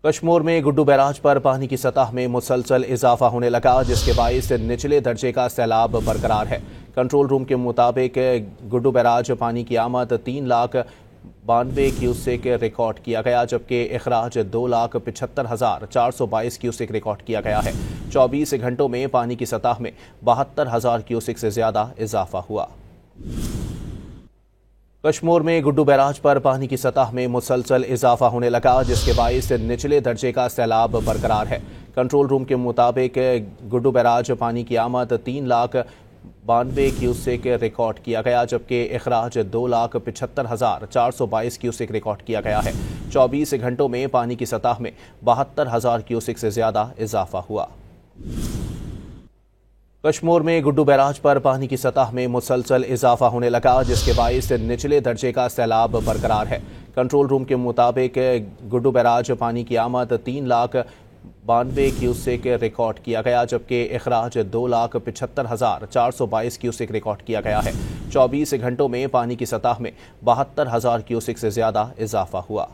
कश्मीर में गुड्डू बैराज पर पानी की सतह में मुसलसल इजाफा होने लगा, जिसके बायस निचले दर्जे का सैलाब बरकरार है। कंट्रोल रूम के मुताबिक गुड्डू बैराज पानी की आमद 3,92,000 क्यूसेक रिकॉर्ड किया गया, जबकि अखराज 2,75,422 क्यूसेक रिकॉर्ड किया गया है। 24 घंटों में पानी की सतह में 72,000 क्यूसेक से ज्यादा इजाफा हुआ। कश्मीर में गुड्डू बैराज पर पानी की सतह में मुसलसल इजाफा होने लगा, जिसके बायस निचले दर्जे का सैलाब बरकरार है। कंट्रोल रूम के मुताबिक गुड्डू बैराज पानी की आमद 3,92,000 क्यूसेक रिकॉर्ड किया गया, जबकि अखराज 2,75,422 क्यूसेक रिकॉर्ड किया गया है। 24 घंटों में पानी की सतह में 72,000 क्यूसेक से ज्यादा इजाफा हुआ। कश्मीर में गुड्डू बैराज पर पानी की सतह में मुसलसल इजाफा होने लगा, जिसके बायस निचले दर्जे का सैलाब बरकरार है। कंट्रोल रूम के मुताबिक गुड्डू बैराज पानी की आमद 3,92,000 क्यूसेक रिकॉर्ड किया गया, जबकि अखराज 2,75,422 क्यूसेक रिकॉर्ड किया गया है। 24 घंटों में पानी की सतह में 72,000 क्यूसेक से ज्यादा इजाफा हुआ।